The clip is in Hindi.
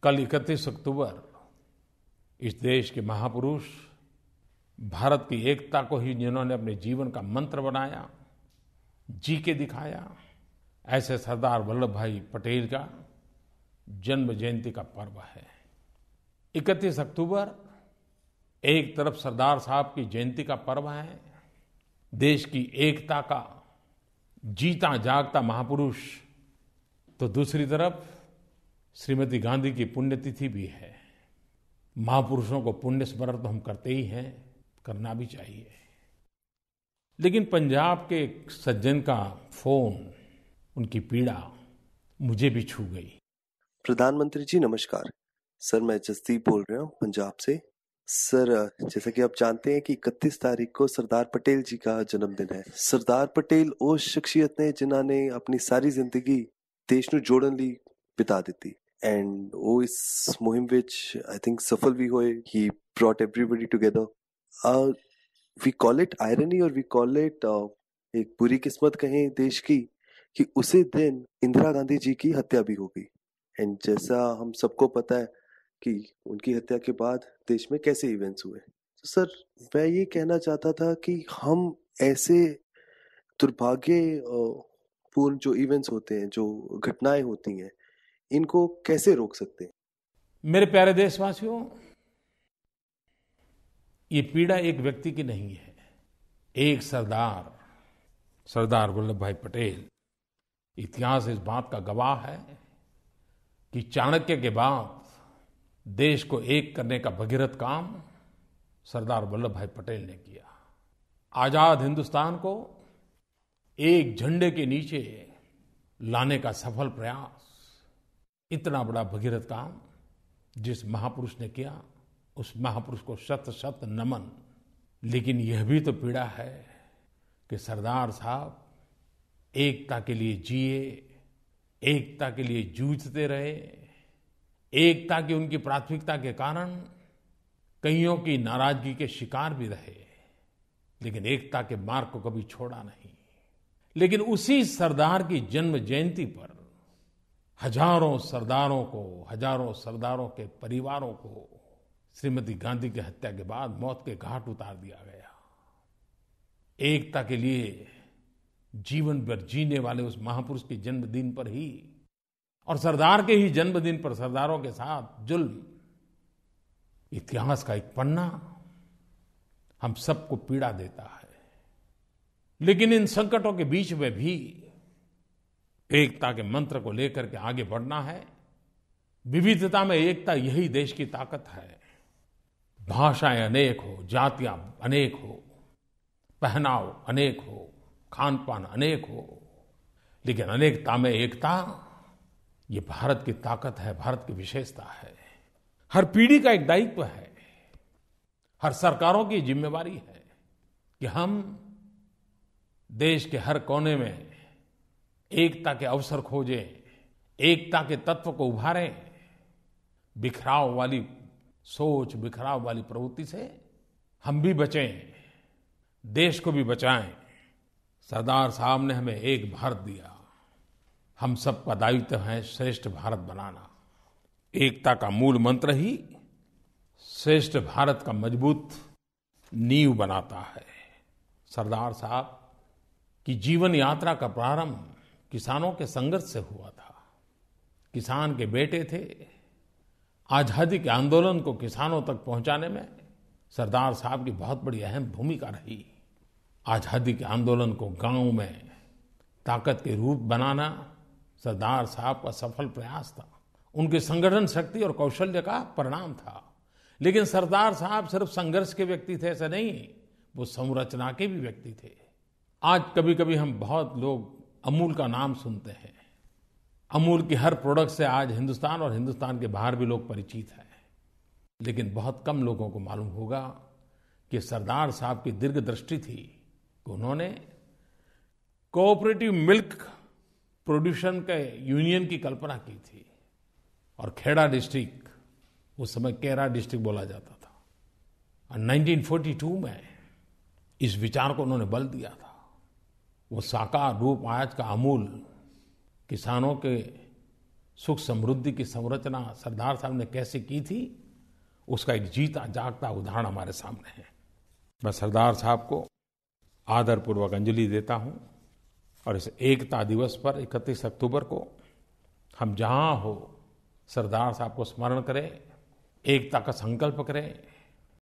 कल 31 अक्टूबर इस देश के महापुरुष भारत की एकता को ही जिन्होंने अपने जीवन का मंत्र बनाया, जी के दिखाया, ऐसे सरदार वल्लभ भाई पटेल का जन्म जयंती का पर्व है। 31 अक्टूबर एक तरफ सरदार साहब की जयंती का पर्व है, देश की एकता का जीता जागता महापुरुष, तो दूसरी तरफ श्रीमती गांधी की पुण्यतिथि भी है। महापुरुषों को पुण्य स्मरण तो हम करते ही हैं, करना भी चाहिए। लेकिन पंजाब के एक सज्जन का फोन, उनकी पीड़ा मुझे भी छू गई। प्रधानमंत्री जी नमस्कार सर, मैं जसदीप बोल रहा हूँ पंजाब से। सर, जैसा कि आप जानते हैं कि 31 तारीख को सरदार पटेल जी का जन्मदिन है। सरदार पटेल उस शख्सियत ने जिन्हों ने अपनी सारी जिंदगी देश ਨੂੰ जोड़न ਲਈ बिता ਦਿੱਤੀ एंड वो इस मुहिम विच आई थिंक सफल भी हुए। He brought everybody together. We call it irony और वी कॉल इट एक बुरी किस्मत कहें देश की कि उसी दिन इंदिरा गांधी जी की हत्या भी हो गई। एंड जैसा हम सबको पता है कि उनकी हत्या के बाद देश में कैसे इवेंट्स हुए। तो सर, मैं ये कहना चाहता था कि हम ऐसे दुर्भाग्य पूर्ण जो इवेंट्स होते हैं, जो घटनाएं होती हैं, इनको कैसे रोक सकते हैं? मेरे प्यारे देशवासियों, ये पीड़ा एक व्यक्ति की नहीं है। एक सरदार वल्लभ भाई पटेल, इतिहास इस बात का गवाह है कि चाणक्य के बाद देश को एक करने का भगीरथ काम सरदार वल्लभ भाई पटेल ने किया। आजाद हिंदुस्तान को एक झंडे के नीचे लाने का सफल प्रयास, इतना बड़ा भगीरथ काम जिस महापुरुष ने किया, उस महापुरुष को शत शत नमन। लेकिन यह भी तो पीड़ा है कि सरदार साहब एकता के लिए जिए, एकता के लिए जूझते रहे, एकता की उनकी प्राथमिकता के कारण कईयों की नाराजगी के शिकार भी रहे, लेकिन एकता के मार्ग को कभी छोड़ा नहीं। लेकिन उसी सरदार की जन्म जयंती पर हजारों सरदारों के परिवारों को श्रीमती गांधी की हत्या के बाद मौत के घाट उतार दिया गया। एकता के लिए जीवन भर जीने वाले उस महापुरुष के जन्मदिन पर ही, और सरदार के ही जन्मदिन पर सरदारों के साथ जुल्म, इतिहास का एक पन्ना हम सबको पीड़ा देता है। लेकिन इन संकटों के बीच में भी एकता के मंत्र को लेकर के आगे बढ़ना है। विविधता में एकता, यही देश की ताकत है। भाषाएं अनेक हो, जातियां अनेक हो, पहनाव अनेक हो, खान पान अनेक हो, लेकिन अनेकता में एकता, ये भारत की ताकत है, भारत की विशेषता है। हर पीढ़ी का एक दायित्व है, हर सरकारों की जिम्मेवारी है कि हम देश के हर कोने में एकता के अवसर खोजें, एकता के तत्व को उभारें। बिखराव वाली सोच, बिखराव वाली प्रवृत्ति से हम भी बचें, देश को भी बचाएं। सरदार साहब ने हमें एक भारत दिया, हम सबका दायित्व है श्रेष्ठ भारत बनाना। एकता का मूल मंत्र ही श्रेष्ठ भारत का मजबूत नींव बनाता है। सरदार साहब की जीवन यात्रा का प्रारंभ किसानों के संघर्ष से हुआ था। किसान के बेटे थे। आजादी के आंदोलन को किसानों तक पहुंचाने में सरदार साहब की बहुत बड़ी अहम भूमिका रही। आजादी के आंदोलन को गांव में ताकत के रूप बनाना सरदार साहब का सफल प्रयास था। उनके संगठन शक्ति और कौशल्य का परिणाम था। लेकिन सरदार साहब सिर्फ संघर्ष के व्यक्ति थे ऐसा नहीं, वो संरचना के भी व्यक्ति थे। आज कभी कभी हम बहुत लोग अमूल का नाम सुनते हैं। अमूल की हर प्रोडक्ट से आज हिंदुस्तान और हिंदुस्तान के बाहर भी लोग परिचित हैं। लेकिन बहुत कम लोगों को मालूम होगा कि सरदार साहब की दीर्घ दृष्टि थी कि उन्होंने कोऑपरेटिव मिल्क प्रोड्यूशन के यूनियन की कल्पना की थी। और खेड़ा डिस्ट्रिक्ट, उस समय केरा डिस्ट्रिक्ट बोला जाता था, और 1942 में इस विचार को उन्होंने बल दिया था। वो साकार रूप आज का अमूल किसानों के सुख समृद्धि की संरचना सरदार साहब ने कैसे की थी, उसका एक जीता जागता उदाहरण हमारे सामने है। मैं सरदार साहब को आदरपूर्वक अंजलि देता हूँ और इस एकता दिवस पर 31 अक्टूबर को हम जहाँ हो सरदार साहब को स्मरण करें, एकता का संकल्प करें,